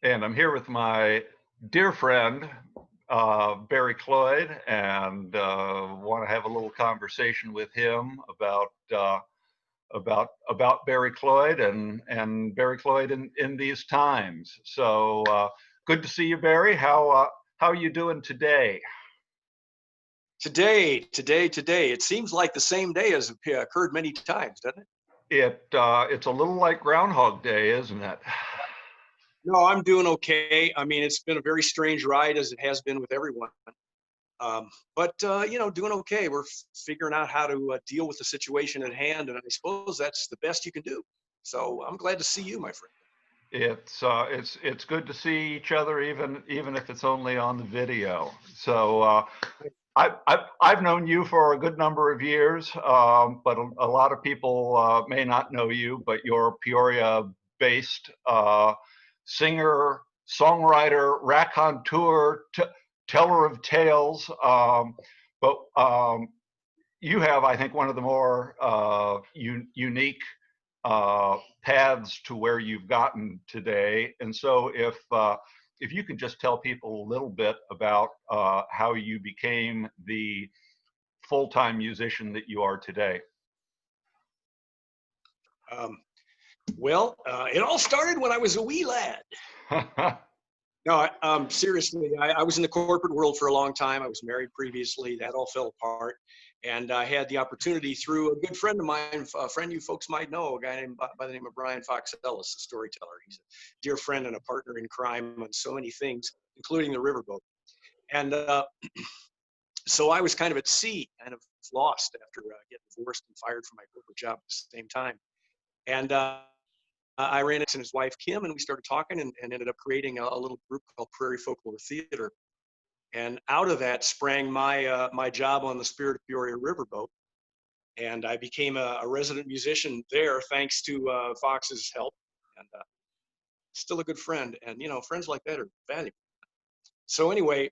And I'm here with my dear friend, Barry Cloyd, and want to have a little conversation with him about Barry Cloyd and Barry Cloyd in these times. So good to see you, Barry. How are you doing today? Today. It seems like the same day has occurred many times, doesn't it? It's a little like Groundhog Day, isn't it? No, I'm doing okay. I mean, it's been a very strange ride, as it has been with everyone. But doing okay. We're figuring out how to deal with the situation at hand, and I suppose that's the best you can do. So I'm glad to see you, my friend. It's good to see each other, even if it's only on the video. So I've known you for a good number of years, but a lot of people may not know you. But you're a Peoria-based singer, songwriter, raconteur, teller of tales. But you have, I think, one of the more unique paths to where you've gotten today. And so if you could just tell people a little bit about how you became the full-time musician that you are today. It all started when I was a wee lad. No, seriously, I was in the corporate world for a long time. I was married previously. That all fell apart. And I had the opportunity through a good friend of mine, a friend you folks might know, a guy named by the name of Brian Fox Ellis, a storyteller. He's a dear friend and a partner in crime on so many things, including the riverboat. And so I was kind of at sea, kind of lost after getting divorced and fired from my corporate job at the same time. And I ran into his wife, Kim, and we started talking and ended up creating a little group called Prairie Folklore Theater. And out of that sprang my job on the Spirit of Peoria riverboat. And I became a resident musician there thanks to Fox's help. And still a good friend. And, friends like that are valuable. So anyway,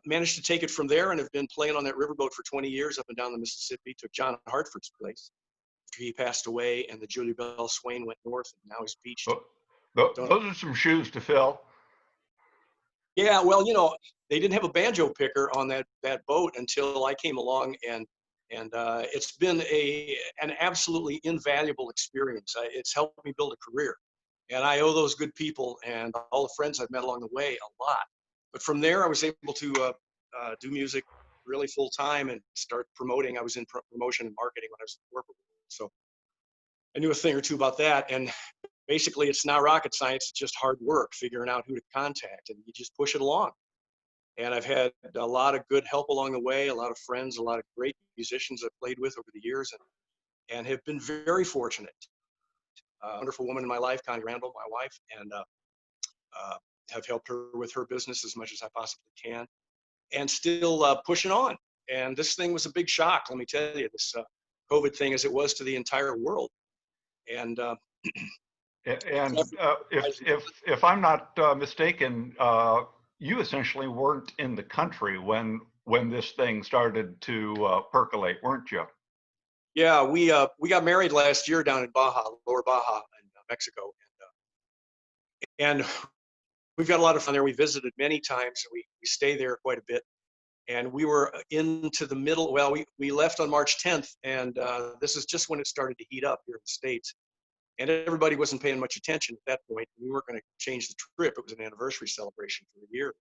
managed to take it from there and have been playing on that riverboat for 20 years up and down the Mississippi. Took John Hartford's place. He passed away, and the Julie Bell Swain went north, and now he's beached. Those are some shoes to fill. Yeah, well, they didn't have a banjo picker on that boat until I came along, and it's been an absolutely invaluable experience. It's helped me build a career, and I owe those good people and all the friends I've met along the way a lot. But from there, I was able to do music really full time and start promoting. I was in promotion and marketing when I was in corporate. So I knew a thing or two about that. And basically, it's not rocket science. It's just hard work, figuring out who to contact, and you just push it along. And I've had a lot of good help along the way, a lot of friends, a lot of great musicians I've played with over the years, and have been very fortunate. A wonderful woman in my life, Connie Randall, my wife, and have helped her with her business as much as I possibly can, and still pushing on. And this thing was a big shock, let me tell you, this COVID thing, as it was to the entire world. And if I'm not mistaken, you essentially weren't in the country when this thing started to percolate, weren't you? Yeah, we got married last year down in Baja, Lower Baja, in Mexico, and we've got a lot of fun there. We visited many times. We stay there quite a bit. And we were into the middle. Well, we left on March 10th, and this is just when it started to heat up here in the States. And everybody wasn't paying much attention at that point. We weren't going to change the trip. It was an anniversary celebration for the year.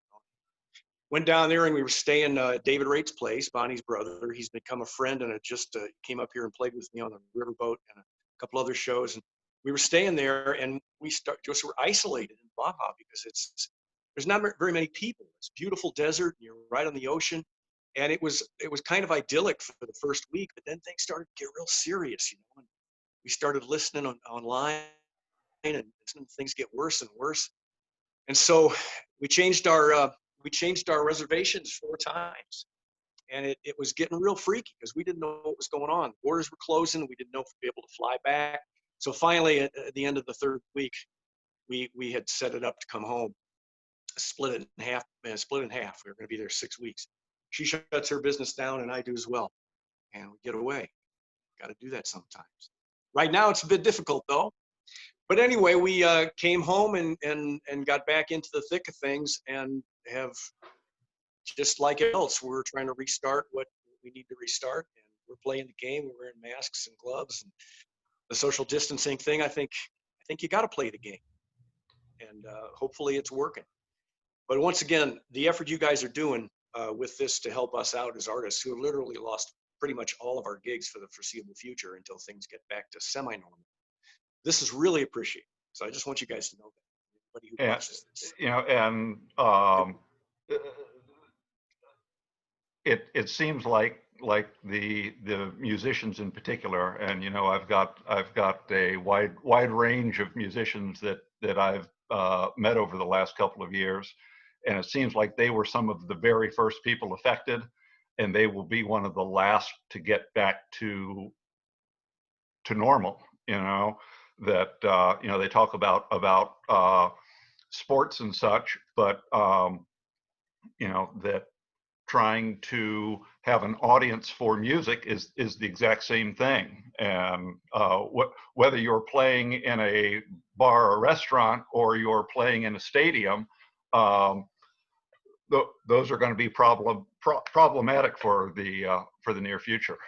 Went down there, and we were staying at David Rait's place, Bonnie's brother. He's become a friend, and just came up here and played with me on the riverboat and a couple other shows. And we were staying there, and we just were isolated in Baja because there's not very many people. It's a beautiful desert. You're right on the ocean. And it was kind of idyllic for the first week, but then things started to get real serious, And we started listening online, and things get worse and worse. And so we changed our reservations 4 times. And it was getting real freaky because we didn't know what was going on. The borders were closing. We didn't know if we'd be able to fly back. So finally, at the end of the 3rd week, we had set it up to come home. Split it in half. We were going to be there 6 weeks. She shuts her business down, and I do as well. And we get away. Got to do that sometimes. Right now, it's a bit difficult, though. But anyway, we came home and got back into the thick of things, and have, just like else, we're trying to restart what we need to restart, and we're playing the game. We're wearing masks and gloves and the social distancing thing. I think you got to play the game, and hopefully it's working. But once again, the effort you guys are doing with this to help us out as artists who have literally lost pretty much all of our gigs for the foreseeable future until things get back to semi-normal. This is really appreciated. So I just want you guys to know that. Anybody who And, watches this. and it seems like the musicians in particular, and I've got a wide range of musicians that I've met over the last couple of years, and it seems like they were some of the very first people affected, and they will be one of the last to get back to normal. That they talk about sports and such, but that trying to have an audience for music is the exact same thing. And whether you're playing in a bar or restaurant or you're playing in a stadium, those are going to be problematic for the near future.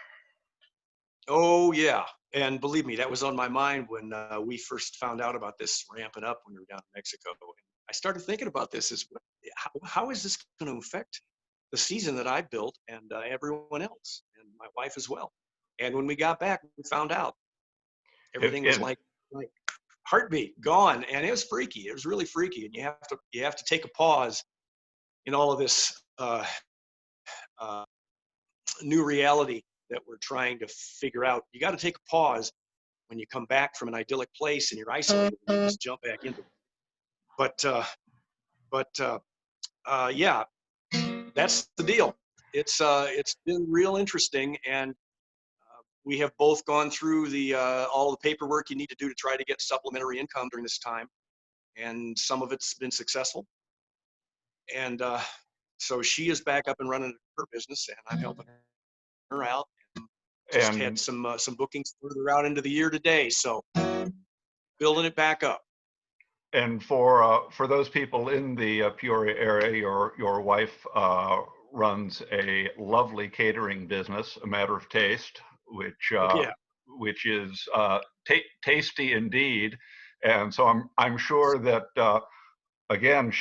Oh yeah, and believe me, that was on my mind when we first found out about this ramping up when we were down in Mexico. I started thinking about this as how is this going to affect the season that I built and everyone else, and my wife as well. And when we got back, we found out everything was like heartbeat gone, and it was freaky. It was really freaky, and you have to take a pause in all of this new reality that we're trying to figure out. You got to take a pause when you come back from an idyllic place and you're isolated. You just jump back into it. But yeah, that's the deal. It's been real interesting, and we have both gone through all the paperwork you need to do to try to get supplementary income during this time, and some of it's been successful. And so she is back up and running her business, and I'm helping her out. And just had some bookings further out into the year today, so building it back up. And for those people in the Peoria area, your wife runs a lovely catering business, A Matter of Taste, which is tasty indeed. And so I'm sure that again,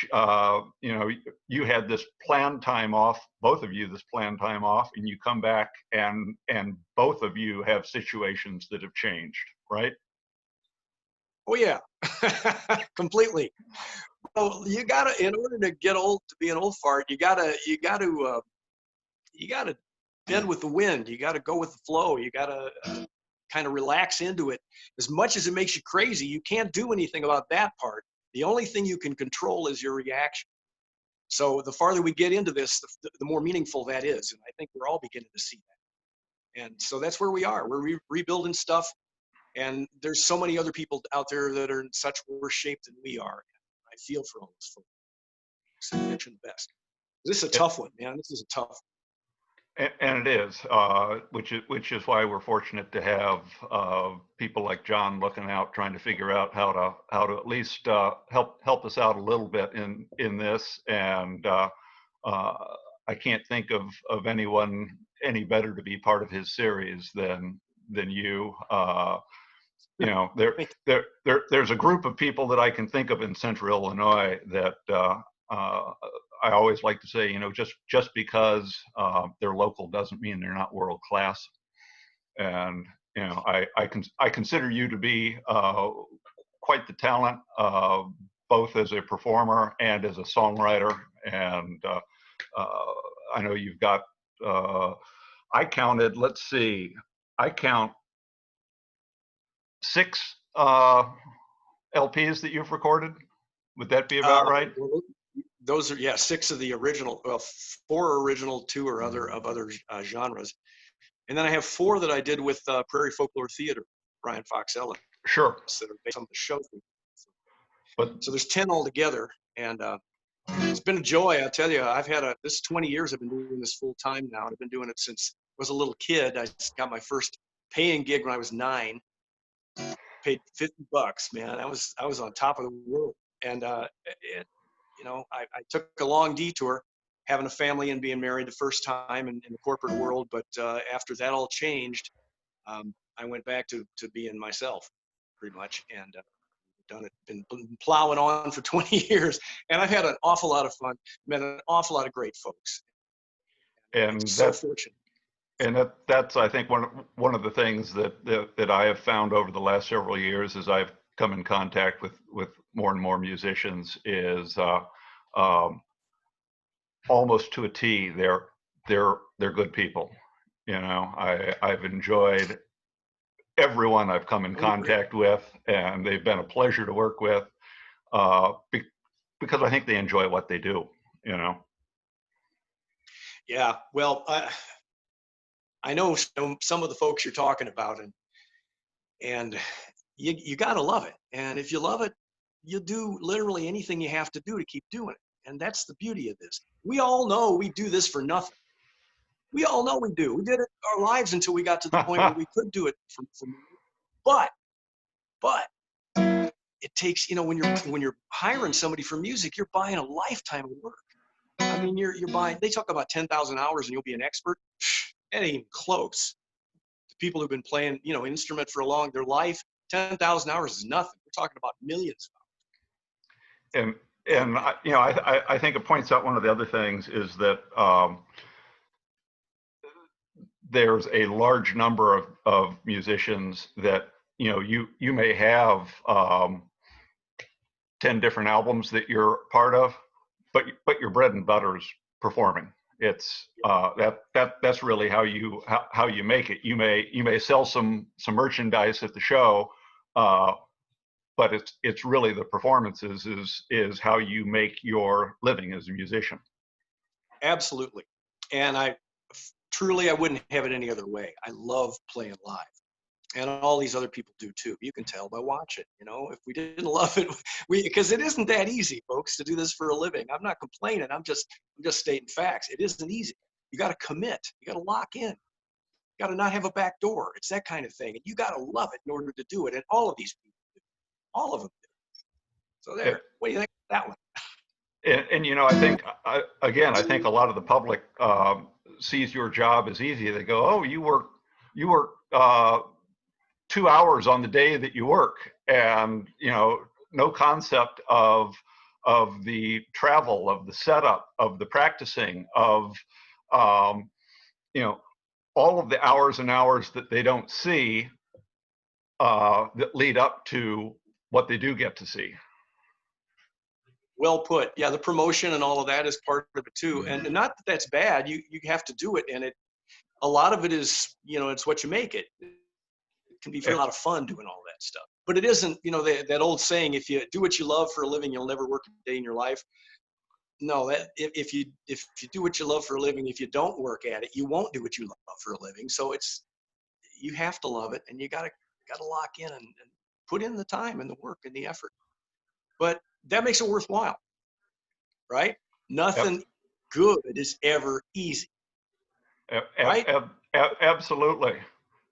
you had this planned time off, both of you this planned time off, and you come back and both of you have situations that have changed, right? Oh yeah, completely. Well, you gotta, in order to get old, to be an old fart, you gotta bend with the wind. You gotta go with the flow. You gotta kind of relax into it. As much as it makes you crazy, you can't do anything about that part. The only thing you can control is your reaction. So the farther we get into this, the more meaningful that is. And I think we're all beginning to see that. And so that's where we are. We're rebuilding stuff. And there's so many other people out there that are in such worse shape than we are. I feel for all those folks. So mention the best. This is a tough one, man. This is a tough one. And it is, which is why we're fortunate to have people like John looking out, trying to figure out how to at least help us out a little bit in this. And I can't think of anyone any better to be part of his series than you. There's a group of people that I can think of in Central Illinois that I always like to say, just because they're local doesn't mean they're not world class. And I consider you to be quite the talent, both as a performer and as a songwriter. And I know you've got. I counted. Let's see. I count 6 LPs that you've recorded. Would that be about right? Those are 6 of the original. Well, 4 original, 2 or other genres, and then I have 4 that I did with Prairie Folklore Theater, Brian Fox Ellen. Sure. That are based on the show. But so there's 10 altogether, and it's been a joy. I tell you, this is 20 years I've been doing this full time now. I've been doing it since I was a little kid. I got my first paying gig when I was 9. paid $50, man. I was on top of the world. And I took a long detour, having a family and being married the first time in the corporate world. But after that all changed, I went back to being myself, pretty much, and done it. Been plowing on for 20 years, and I've had an awful lot of fun. Met an awful lot of great folks. And So fortunate. And that's, I think, one of the things that I have found over the last several years as I've come in contact with more and more musicians is almost to a T, they're good people. I've enjoyed everyone I've come in contact with, and they've been a pleasure to work with because I think they enjoy what they do. Yeah, well, I know some of the folks you're talking about, and you got to love it. And if you love it, you'll do literally anything you have to do to keep doing it. And that's the beauty of this. We all know we do this for nothing. We all know we do. We did it our lives until we got to the point where we could do it for but it takes, when you're hiring somebody for music, you're buying a lifetime of work. I mean, you're buying, they talk about 10,000 hours and you'll be an expert. It ain't even close. The people who've been playing, instrument for their life, 10,000 hours is nothing. We're talking about millions of hours. And I think it points out one of the other things is that there's a large number of musicians that, you may have 10 different albums that you're part of, but your bread and butter is performing. It's that's really how you make it. You may sell some merchandise at the show, but it's really the performances is how you make your living as a musician. Absolutely, and I wouldn't have it any other way. I love playing live, and all these other people do too. You can tell by watching. If we didn't love it, because it isn't that easy, folks, to do this for a living. I'm not complaining. I'm just stating facts. It isn't easy. You got to commit. You got to lock in. You got to not have a back door. It's that kind of thing, and you got to love it in order to do it. And all of these people do. All of them do. So there. What do you think of that one? And I think a lot of the public sees your job as easy. They go, "Oh, you work 2 hours on the day that you work," and no concept of the travel, of the setup, of the practicing, of all of the hours and hours that they don't see that lead up to what they do get to see. Well put. Yeah, the promotion and all of that is part of it too. And not that that's bad. You have to do it, and a lot of it is, it's what you make it. It can be a lot of fun doing all that stuff. But it isn't, that old saying, if you do what you love for a living, you'll never work a day in your life. No, that if you do what you love for a living, if you don't work at it, you won't do what you love for a living. So you have to love it, and you gotta lock in and put in the time and the work and the effort. But that makes it worthwhile, right? Nothing good is ever easy. Right? Absolutely.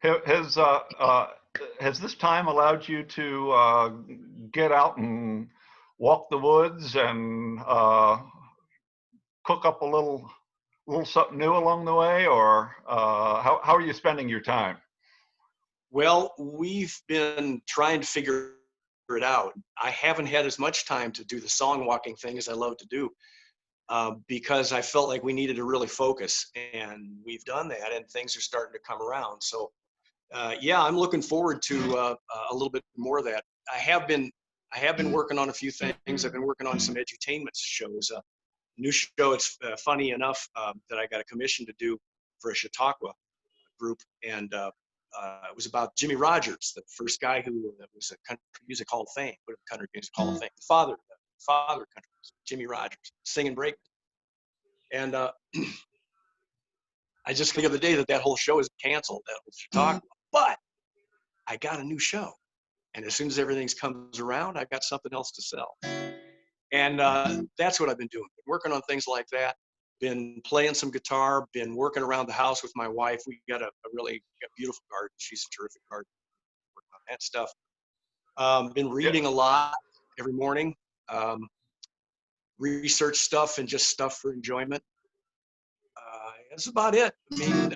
Has this time allowed you to get out and walk the woods and cook up a little something new along the way, or how are you spending your time? Well, we've been trying to figure it out. I haven't had as much time to do the song walking thing as I love to do, because I felt like we needed to really focus, and we've done that, and things are starting to come around. So yeah, I'm looking forward to a little bit more of that. I have been working on a few things. I've been working on some edutainment shows. New show. It's funny enough that I got a commission to do for a Chautauqua group, and it was about Jimmy Rogers, the first guy who was a country music hall of fame, put in country music hall of fame, the father of country music, Jimmy Rogers, singing break. And I just the other day that whole show is canceled, that whole Chautauqua, but I got a new show, and as soon as everything comes around, I've got something else to sell. And that's what I've been doing, working on things like that. Been playing some guitar, been working around the house with my wife. We got a really beautiful garden. She's a terrific gardener, working on that stuff. Been reading a lot every morning. Research stuff and just stuff for enjoyment. That's about it. I mean,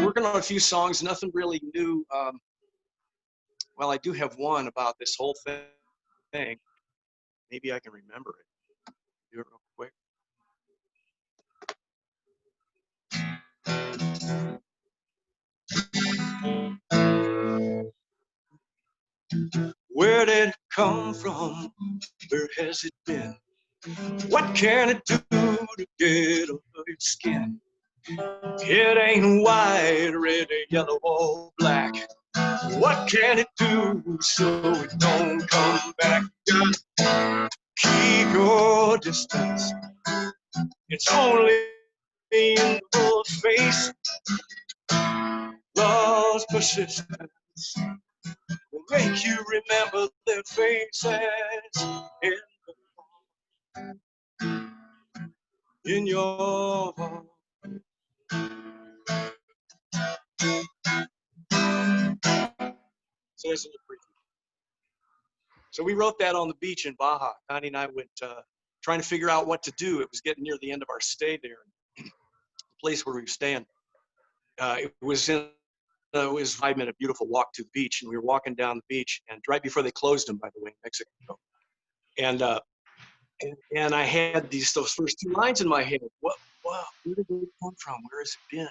working on a few songs, nothing really new. Well, I do have one about this whole thing. Maybe I can remember it. Do it real quick. Where did it come from? Where has it been? What can it do to get under its skin? It ain't white, red, yellow, or black. What can it do so it don't come back? Gotta keep your distance. It's only in the face. Love's persistence will make you remember their faces in your heart. So there's a little preview. So we wrote that on the beach in Baja. Connie and I went trying to figure out what to do. It was getting near the end of our stay there. The place where we were staying, it was 5-minute beautiful walk to the beach, and we were walking down the beach, and right before they closed them, by the way, in Mexico. And I had those first two lines in my head. Wow, where did they come from? Where has it been?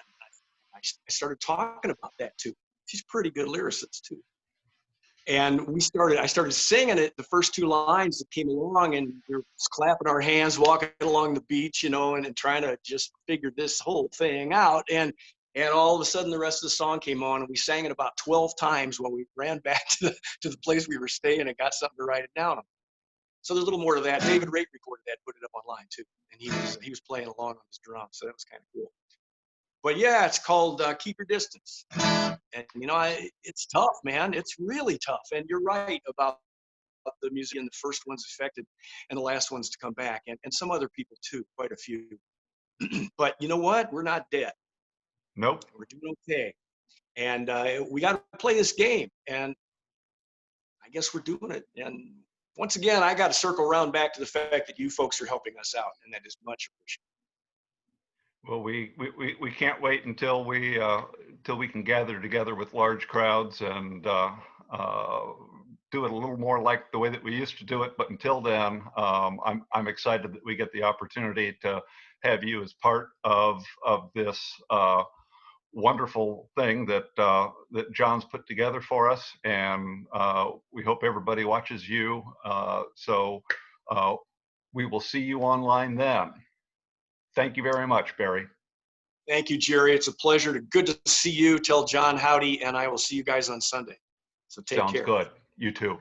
I started talking about that too. She's a pretty good lyricist too. And I started singing it, the first two lines that came along, and we were just clapping our hands, walking along the beach, you know, and trying to just figure this whole thing out. And all of a sudden the rest of the song came on, and we sang it about 12 times when we ran back to the place we were staying and got something to write it down on. So there's a little more to that. David Raitt recorded that, put it up online too. And he was playing along on his drums, so that was kind of cool. But yeah, it's called Keep Your Distance. And, you know, it's tough, man. It's really tough. And you're right about the music and the first ones affected and the last ones to come back. And some other people too, quite a few. But you know what? We're not dead. Nope. We're doing okay. And we got to play this game. And I guess we're doing it. And once again, I got to circle around back to the fact that you folks are helping us out. And that is much appreciated. Well, we can't wait until we can gather together with large crowds and do it a little more like the way that we used to do it. But until then, I'm excited that we get the opportunity to have you as part of this wonderful thing that John's put together for us, and we hope everybody watches you. So we will see you online then. Thank you very much, Barry. Thank you, Jerry. It's a pleasure. Good to see you. Tell John howdy, and I will see you guys on Sunday. So take care. Sounds good. You too.